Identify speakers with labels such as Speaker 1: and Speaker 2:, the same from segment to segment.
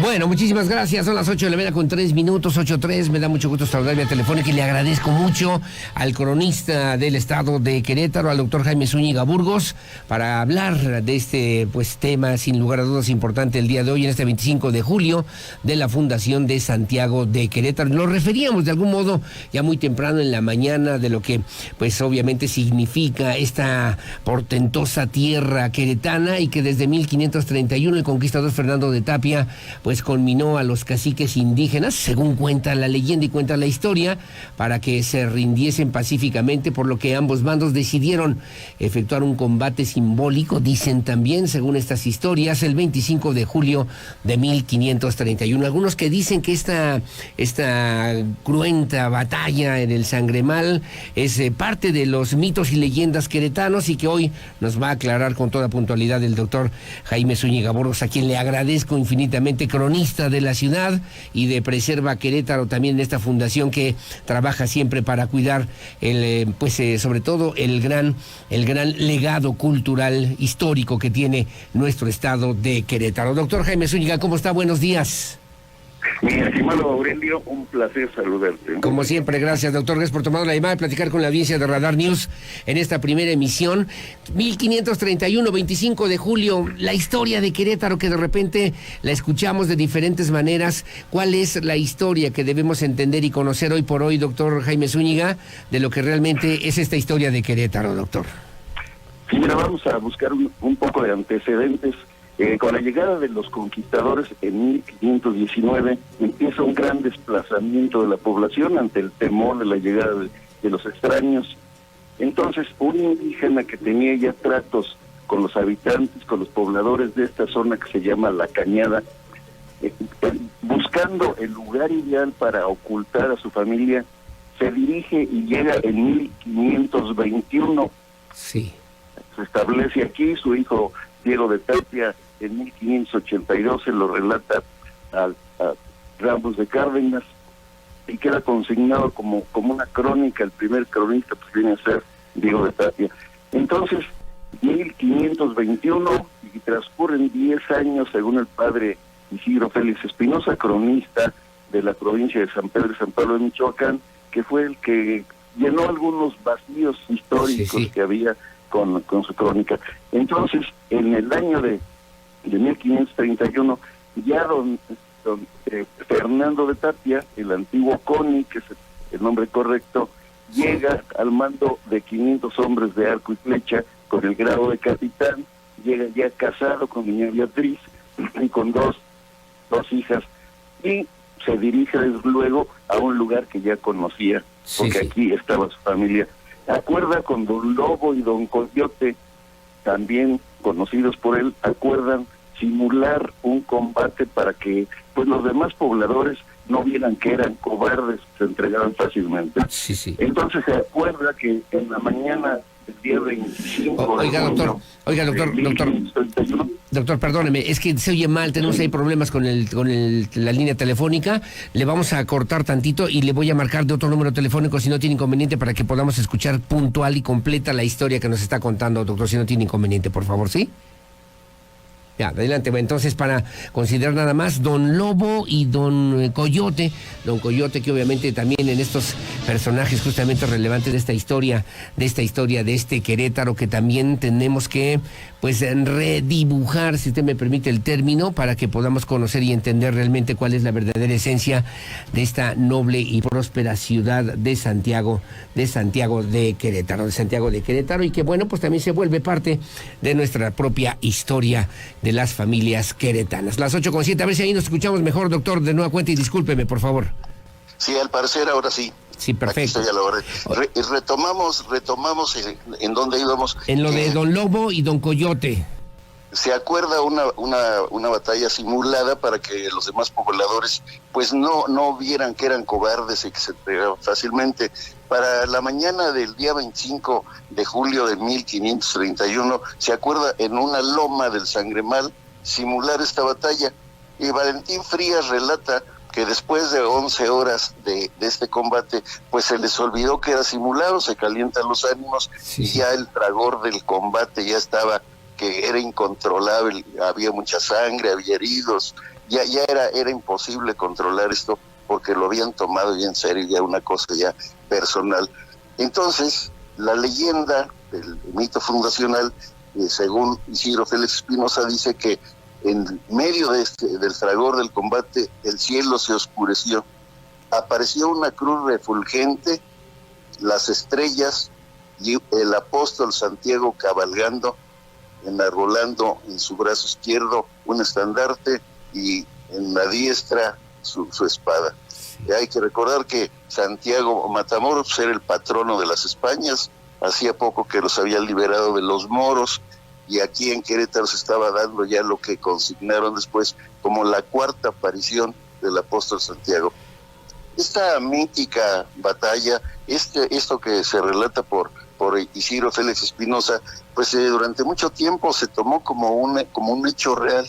Speaker 1: Bueno, muchísimas gracias. Son las 8:03, 8:03. Me da mucho gusto saludar vía telefónica y le agradezco mucho al cronista del estado de Querétaro, al doctor Jaime Zúñiga Burgos, para hablar de este tema, sin lugar a dudas, importante el día de hoy, en este 25 de julio, de la Fundación de Santiago de Querétaro. Lo referíamos de algún modo ya muy temprano en la mañana de lo que, obviamente significa esta portentosa tierra queretana, y que desde 1531 el conquistador Fernando de Tapia conminó a los caciques indígenas, según cuenta la leyenda y cuenta la historia, para que se rindiesen pacíficamente, por lo que ambos bandos decidieron efectuar un combate simbólico, dicen también, según estas historias, el 25 de julio de 1531. Algunos que dicen que esta cruenta batalla en el Sangremal es parte de los mitos y leyendas queretanos, y que hoy nos va a aclarar con toda puntualidad el doctor Jaime Zúñiga Burgos, a quien le agradezco infinitamente, cronista de la ciudad y de Preserva Querétaro, también en esta fundación que trabaja siempre para cuidar sobre todo el gran legado cultural histórico que tiene nuestro estado de Querétaro. Doctor Jaime Zúñiga, ¿cómo está? Buenos días.
Speaker 2: Mi estimado Aurelio, un placer saludarte.
Speaker 1: Como siempre, gracias, doctor. Gracias por tomar la llamada y platicar con la audiencia de Radar News en esta primera emisión. 1531, 25 de julio, la historia de Querétaro, que de repente la escuchamos de diferentes maneras. ¿Cuál es la historia que debemos entender y conocer hoy por hoy, doctor Jaime Zúñiga, de lo que realmente es esta historia de Querétaro, doctor?
Speaker 2: Sí, mira, vamos a buscar un poco de antecedentes. Con la llegada de los conquistadores en 1519 empieza un gran desplazamiento de la población ante el temor de la llegada de los extraños. Entonces, un indígena que tenía ya tratos con los habitantes, con los pobladores de esta zona que se llama La Cañada, buscando el lugar ideal para ocultar a su familia, se dirige y llega en 1521.
Speaker 1: Sí.
Speaker 2: Se establece aquí, su hijo Diego de Tapia en 1582 se lo relata a Ramos de Cárdenas y queda consignado como una crónica. El primer cronista viene a ser Diego de Tapia. Entonces, 1521, y transcurren 10 años, según el padre Isidro Félix Espinosa, cronista de la provincia de San Pedro y San Pablo de Michoacán, que fue el que llenó algunos vacíos históricos que había con su crónica. Entonces, en el año de 1531, ya don Fernando de Tapia, el antiguo CONI, que es el nombre correcto, llega al mando de 500 hombres de arco y flecha con el grado de capitán, llega ya casado con doña Beatriz y con dos hijas, y se dirige desde luego a un lugar que ya conocía, porque aquí estaba su familia. Acuerda con don Lobo y don Coyote, también conocidos por él, acuerdan simular un combate para que los demás pobladores no vieran que eran cobardes, se entregaban fácilmente. Entonces se acuerda que en la mañana del día 25...
Speaker 1: Doctor, perdóneme, es que se oye mal, tenemos ahí problemas con la línea telefónica. Le vamos a cortar tantito y le voy a marcar de otro número telefónico si no tiene inconveniente, para que podamos escuchar puntual y completa la historia que nos está contando, doctor, si no tiene inconveniente, por favor, ¿sí? Ya, adelante. Bueno, entonces, para considerar nada más, don Lobo y don Coyote, que obviamente también en estos personajes justamente relevantes de esta historia de este Querétaro, que también tenemos que redibujar, si usted me permite el término, para que podamos conocer y entender realmente cuál es la verdadera esencia de esta noble y próspera ciudad de Santiago de Querétaro, y que también se vuelve parte de nuestra propia historia de las familias queretanas. Las 8:07, a ver si ahí nos escuchamos mejor, doctor, de nueva cuenta, y discúlpeme, por favor.
Speaker 2: Sí, al parecer ahora sí.
Speaker 1: Sí, perfecto.
Speaker 2: Aquí estoy a la retomamos en donde íbamos.
Speaker 1: En lo de don Lobo y don Coyote.
Speaker 2: Se acuerda una batalla simulada para que los demás pobladores no vieran que eran cobardes y que se entregaban fácilmente. Para la mañana del día 25 de julio de 1531, se acuerda en una loma del Sangremal simular esta batalla. Y Valentín Frías relata que después de 11 horas de este combate, se les olvidó que era simulado, se calientan los ánimos, y ya el fragor del combate ya estaba, que era incontrolable, había mucha sangre, había heridos, era imposible controlar esto porque lo habían tomado ya en serio, ya una cosa ya personal. Entonces, la leyenda del mito fundacional, según Isidro Félix Espinosa, dice que en medio del fragor del combate el cielo se oscureció, apareció una cruz refulgente, las estrellas y el apóstol Santiago cabalgando, enarbolando en su brazo izquierdo un estandarte y en la diestra su espada. Y hay que recordar que Santiago Matamoros era el patrono de las Españas, hacía poco que los había liberado de los moros, y aquí en Querétaro se estaba dando ya lo que consignaron después como la cuarta aparición del apóstol Santiago. Esta mítica batalla, esto que se relata por Isidro Félix Espinosa, pues durante mucho tiempo se tomó como un hecho real.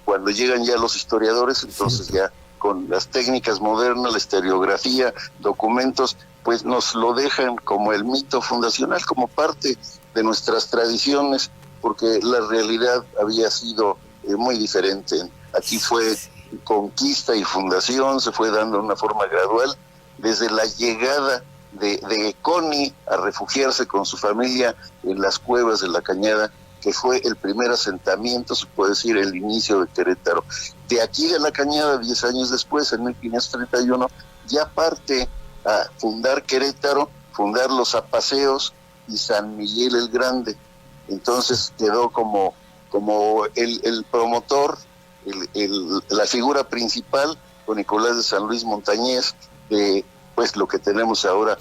Speaker 2: Cuando llegan ya los historiadores, entonces ya con las técnicas modernas, la historiografía, documentos, pues nos lo dejan como el mito fundacional, como parte de nuestras tradiciones, porque la realidad había sido muy diferente. Aquí fue conquista y fundación, se fue dando de una forma gradual, desde la llegada de Coni a refugiarse con su familia en las cuevas de la Cañada, que fue el primer asentamiento, se puede decir, el inicio de Querétaro. De aquí de la Cañada, 10 años después, en 1531, ya parte a fundar Querétaro, fundar los Apaseos y San Miguel el Grande. Entonces quedó como el promotor, la figura principal, con Nicolás de San Luis Montañés, de pues lo que tenemos ahora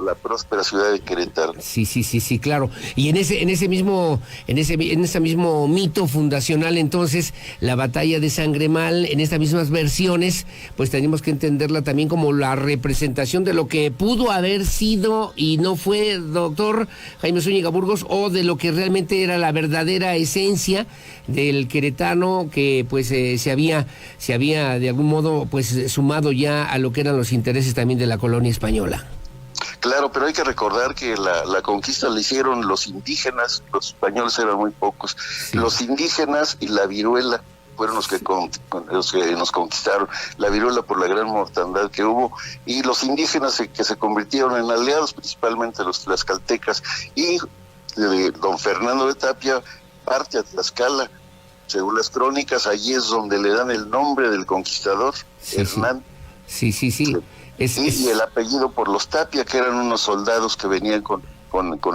Speaker 2: la próspera ciudad de Querétaro.
Speaker 1: Sí, claro. Y en ese mismo mito fundacional, entonces, la batalla de Sangremal, en estas mismas versiones, pues tenemos que entenderla también como la representación de lo que pudo haber sido y no fue, doctor Jaime Zúñiga Burgos, o de lo que realmente era la verdadera esencia del queretano, que pues se había de algún modo pues sumado ya a lo que eran los intereses también de la colonia española.
Speaker 2: Claro, pero hay que recordar que la conquista la hicieron los indígenas, los españoles eran muy pocos, los indígenas y la viruela fueron los que nos conquistaron, la viruela por la gran mortandad que hubo, y los indígenas que se convirtieron en aliados, principalmente los tlaxcaltecas, y don Fernando de Tapia parte a Tlaxcala. Según las crónicas, allí es donde le dan el nombre del conquistador, Hernán.
Speaker 1: Sí.
Speaker 2: Y el apellido por los Tapia, que eran unos soldados que venían con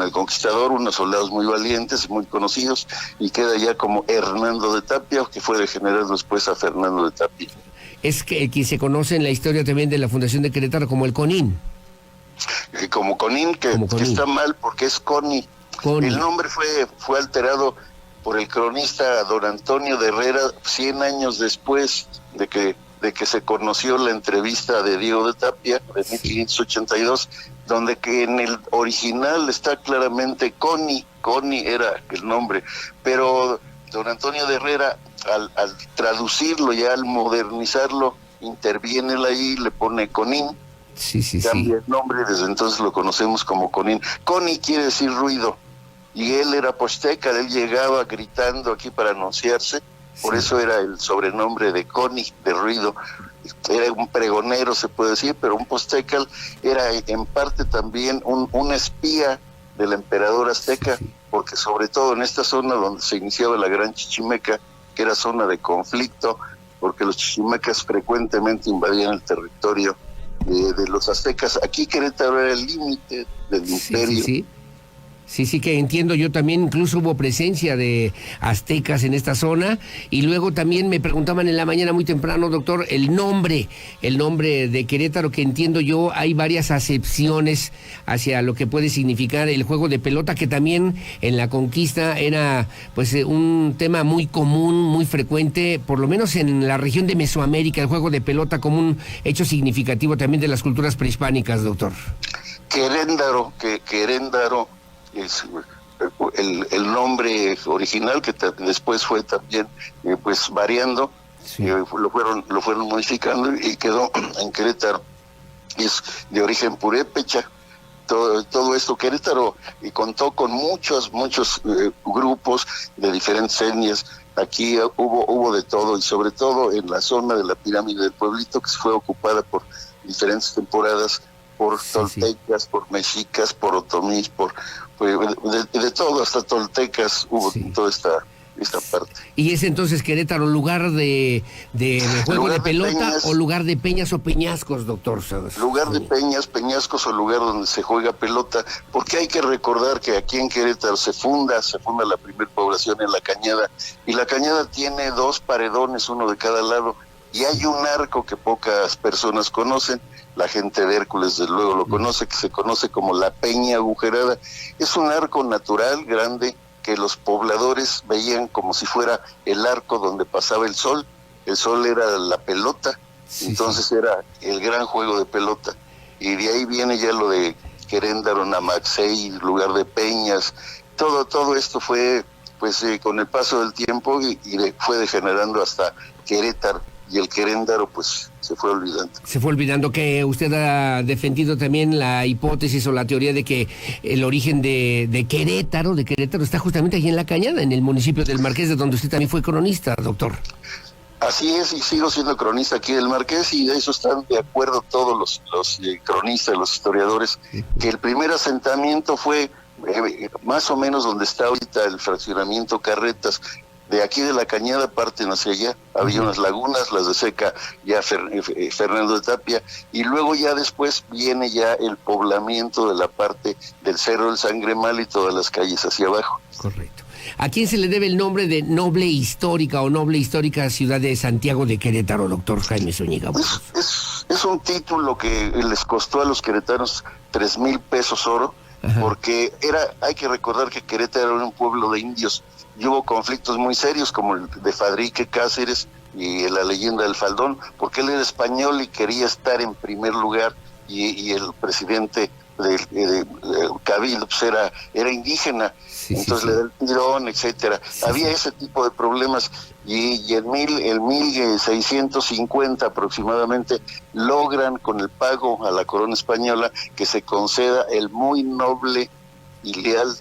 Speaker 2: el conquistador, unos soldados muy valientes, muy conocidos, y queda ya como Hernando de Tapia, que fue degenerado después a Fernando de Tapia.
Speaker 1: Es que se conoce en la historia también de la Fundación de Querétaro como el Conín.
Speaker 2: Como Conín, que está mal porque es Coni. El nombre fue alterado por el cronista don Antonio de Herrera 100 años después de que se conoció la entrevista de Diego de Tapia de 1582, donde que en el original está claramente Coni era el nombre, pero don Antonio de Herrera al traducirlo, ya al modernizarlo, interviene él ahí, le pone Conín, cambia el nombre, desde entonces lo conocemos como Conín. Coni quiere decir ruido, y él era posteca, él llegaba gritando aquí para anunciarse, por eso era el sobrenombre de Coni, de ruido. Era un pregonero, se puede decir, pero un postecal era en parte también un espía del emperador azteca, porque sobre todo en esta zona donde se iniciaba la Gran Chichimeca, que era zona de conflicto, porque los chichimecas frecuentemente invadían el territorio de los aztecas. Aquí Querétaro era el límite del imperio.
Speaker 1: Sí, que entiendo yo también, incluso hubo presencia de aztecas en esta zona, y luego también me preguntaban en la mañana muy temprano, doctor, el nombre de Querétaro, que entiendo yo hay varias acepciones hacia lo que puede significar el juego de pelota, que también en la conquista era pues un tema muy común, muy frecuente, por lo menos en la región de Mesoamérica, el juego de pelota como un hecho significativo también de las culturas prehispánicas, doctor.
Speaker 2: Queréndaro es el nombre original, que después fue también pues variando, lo fueron modificando y quedó en Querétaro. Es de origen purépecha. Todo esto, Querétaro, y contó con muchos grupos de diferentes etnias,
Speaker 3: Aquí hubo de todo, y sobre todo en la zona de la pirámide del pueblito, que fue ocupada por diferentes temporadas, por toltecas, por mexicas, por otomís, de todo, hasta toltecas hubo en toda esta parte.
Speaker 1: ¿Y es entonces Querétaro lugar de juego de pelota peñas, o lugar de peñas o peñascos, doctor?
Speaker 3: Lugar de peñas, peñascos o lugar donde se juega pelota, porque hay que recordar que aquí en Querétaro se funda la primera población en La Cañada, y La Cañada tiene 2 paredones, uno de cada lado, y hay un arco que pocas personas conocen. La gente de Hércules desde luego lo conoce, que se conoce como la Peña Agujerada. Es un arco natural grande que los pobladores veían como si fuera el arco donde pasaba el sol. El sol era la pelota, entonces era el gran juego de pelota. Y de ahí viene ya lo de Queréndaro, Namaxey, lugar de peñas. Todo esto fue con el paso del tiempo y fue degenerando hasta Querétaro. Y el Queréndaro pues se fue olvidando.
Speaker 1: Se fue olvidando. Que usted ha defendido también la hipótesis o la teoría de que el origen de Querétaro está justamente allí en La Cañada, en el municipio del Marqués, de donde usted también fue cronista, doctor.
Speaker 3: Así es, y sigo siendo cronista aquí del Marqués, y de eso están de acuerdo todos los cronistas, los historiadores, que el primer asentamiento fue más o menos donde está ahorita el fraccionamiento Carretas. De aquí de La Cañada parten hacia allá, había unas lagunas, las de Seca, ya Fernando de Tapia, y luego ya después viene ya el poblamiento de la parte del Cerro del Sangremal y todas las calles hacia abajo.
Speaker 1: Correcto. ¿A quién se le debe el nombre de noble histórica o noble histórica ciudad de Santiago de Querétaro, doctor Jaime Zúñiga?
Speaker 3: Es un título que les costó a los queretanos 3,000 pesos oro, porque hay que recordar que Querétaro era un pueblo de indios, y hubo conflictos muy serios como el de Fadrique Cáceres y la leyenda del Faldón, porque él era español y quería estar en primer lugar, y el presidente del Cabildo pues era indígena, entonces le da el tirón, etcétera. Había ese tipo de problemas, y en 1650 aproximadamente logran con el pago a la corona española que se conceda el muy noble y leal,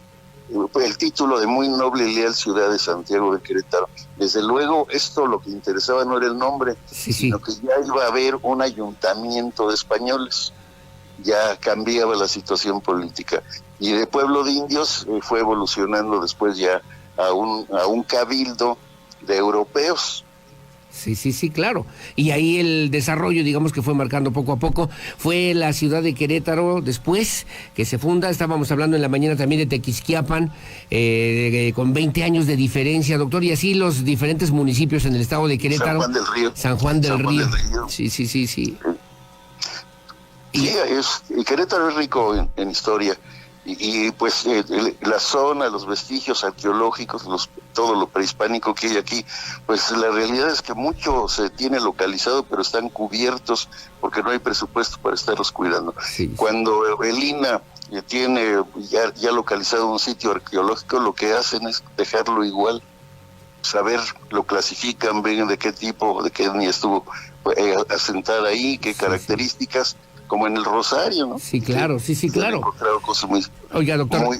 Speaker 3: el título de muy noble y leal ciudad de Santiago de Querétaro. Desde luego, esto lo que interesaba no era el nombre, sino que ya iba a haber un ayuntamiento de españoles, ya cambiaba la situación política. Y de pueblo de indios fue evolucionando después ya a un cabildo de europeos.
Speaker 1: Sí, claro. Y ahí el desarrollo, digamos que fue marcando poco a poco. Fue la ciudad de Querétaro después que se funda. Estábamos hablando en la mañana también de Tequisquiapan, con 20 años de diferencia, doctor. Y así los diferentes municipios en el estado de Querétaro.
Speaker 3: San Juan del Río.
Speaker 1: Sí.
Speaker 3: Sí, y Querétaro es rico en historia. Y pues la zona, los vestigios arqueológicos, todo lo prehispánico que hay aquí, pues la realidad es que mucho se tiene localizado, pero están cubiertos porque no hay presupuesto para estarlos cuidando. Cuando el INAH tiene ya localizado un sitio arqueológico, lo que hacen es dejarlo igual, saber, lo clasifican, ven de qué tipo, de qué etnia estuvo asentada ahí, qué características, como en el Rosario, ¿no?
Speaker 1: Sí, claro.
Speaker 3: Cosas muy,
Speaker 1: oiga, doctor.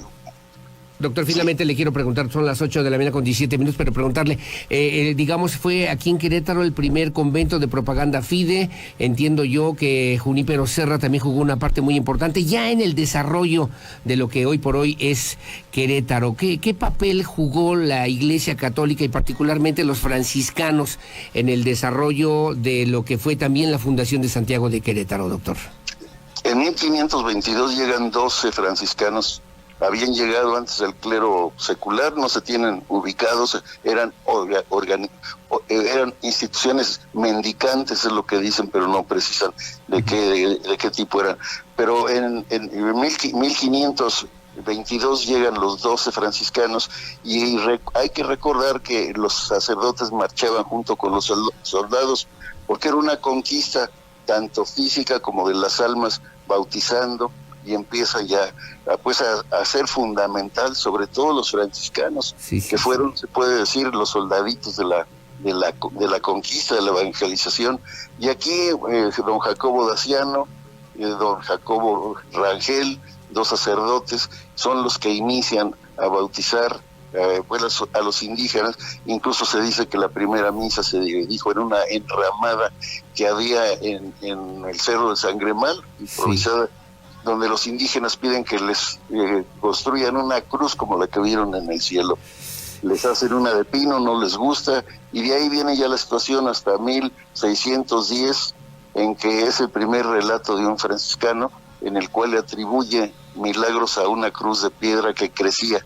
Speaker 1: Doctor, finalmente le quiero preguntar, son las 8 de la mañana con 17 minutos, pero preguntarle, digamos, fue aquí en Querétaro el primer convento de propaganda FIDE. Entiendo yo que Junípero Serra también jugó una parte muy importante ya en el desarrollo de lo que hoy por hoy es Querétaro. ¿Qué papel jugó la Iglesia Católica y particularmente los franciscanos en el desarrollo de lo que fue también la fundación de Santiago de Querétaro, doctor?
Speaker 3: En 1522 llegan 12 franciscanos. Habían llegado antes del clero secular, no se tienen ubicados, eran instituciones mendicantes, es lo que dicen, pero no precisan de qué tipo eran. Pero en 1522 llegan los 12 franciscanos, y hay que recordar que los sacerdotes marchaban junto con los soldados, porque era una conquista tanto física como de las almas, bautizando, y empieza ya a ser fundamental, sobre todo los franciscanos, que fueron, se puede decir, los soldaditos de la conquista, de la evangelización. Y aquí don Jacobo Daciano, don Jacobo Rangel, 2 sacerdotes, son los que inician a bautizar a los indígenas. Incluso se dice que la primera misa se dijo en una enramada que había en el Cerro de Sangremal, improvisada, sí, donde los indígenas piden que les construyan una cruz como la que vieron en el cielo. Les hacen una de pino, no les gusta, y de ahí viene ya la situación hasta 1610, en que es el primer relato de un franciscano en el cual le atribuye milagros a una cruz de piedra que crecía,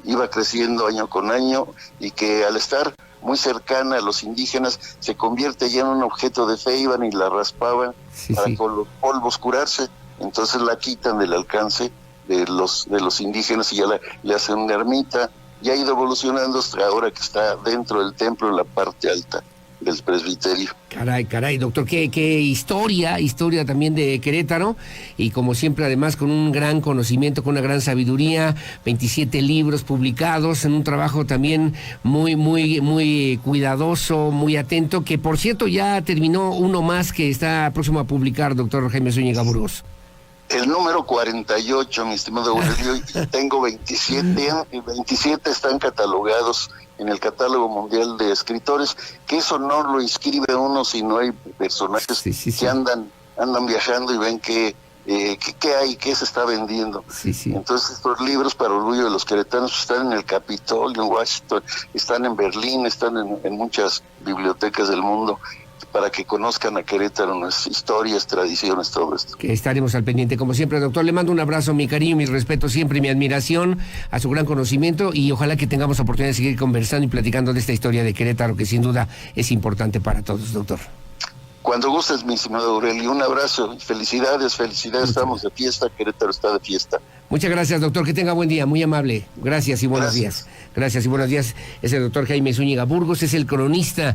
Speaker 3: iba creciendo año con año, y que al estar muy cercana a los indígenas se convierte ya en un objeto de fe. Iban y la raspaban, sí, para, sí, con los polvos curarse. Entonces la quitan del alcance de los indígenas y ya le hacen una ermita, y ha ido evolucionando hasta ahora que está dentro del templo en la parte alta del presbiterio.
Speaker 1: Caray, doctor, qué historia también de Querétaro, y como siempre además con un gran conocimiento, con una gran sabiduría, 27 libros publicados, en un trabajo también muy cuidadoso, muy atento, que por cierto ya terminó uno más que está próximo a publicar, doctor Jaime Zúñiga Burgos.
Speaker 3: El número 48, mi estimado Aurelio, tengo 27, y 27 están catalogados en el catálogo mundial de escritores, que eso no lo inscribe uno si no hay personajes, sí, que andan viajando y ven qué hay, qué se está vendiendo. Sí. Entonces estos libros, para orgullo de los queretanos, están en el Capitolio, en Washington, están en Berlín, están en muchas bibliotecas del mundo, para que conozcan a Querétaro, nuestras historias, tradiciones, todo esto.
Speaker 1: Que estaremos al pendiente, como siempre, doctor. Le mando un abrazo, mi cariño, mi respeto siempre, mi admiración a su gran conocimiento, y ojalá que tengamos oportunidad de seguir conversando y platicando de esta historia de Querétaro, que sin duda es importante para todos, doctor.
Speaker 3: Cuando gustes, mi estimado Aurelio, un abrazo y felicidades, estamos de fiesta, Querétaro está de fiesta.
Speaker 1: Muchas gracias, doctor, que tenga buen día, muy amable. Gracias y buenos días. Gracias y buenos días. Es el doctor Jaime Zúñiga Burgos, es el cronista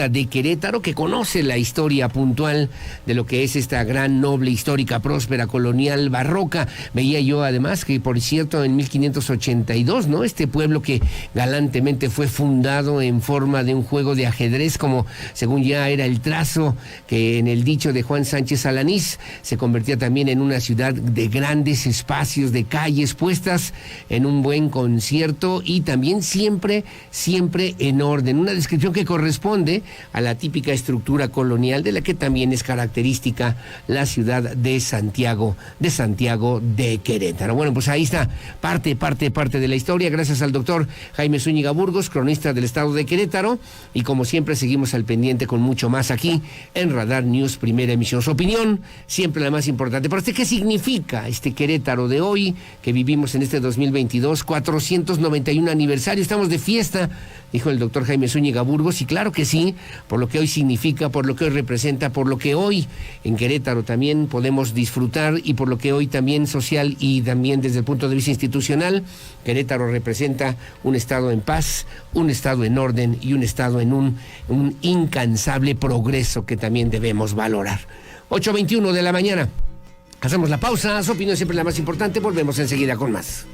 Speaker 1: de Querétaro, que conoce la historia puntual de lo que es esta gran, noble, histórica, próspera, colonial, barroca. Veía yo además que, por cierto, en 1582, ¿no? Este pueblo que galantemente fue fundado en forma de un juego de ajedrez, como según ya era el trazo, que en el dicho de Juan Sánchez Alanís se convertía también en una ciudad de grandes espacios, de calles puestas en un buen concierto, y también siempre en orden. Una descripción que corresponde a la típica estructura colonial de la que también es característica la ciudad de Santiago de Querétaro. Bueno, pues ahí está parte de la historia, gracias al doctor Jaime Zúñiga Burgos, cronista del estado de Querétaro, y como siempre seguimos al pendiente con mucho más aquí en Radar News, primera emisión. Su opinión, siempre la más importante. ¿Para usted qué significa este Querétaro de hoy, que vivimos en este 2022, 491 aniversario? Estamos de fiesta, dijo el doctor Jaime Zúñiga Burgos, y claro que sí, por lo que hoy significa, por lo que hoy representa, por lo que hoy en Querétaro también podemos disfrutar, y por lo que hoy también social y también desde el punto de vista institucional, Querétaro representa un estado en paz, un estado en orden y un estado en un incansable progreso que también debemos valorar. 8:21 de la mañana. Hacemos la pausa, su opinión siempre la más importante, volvemos enseguida con más.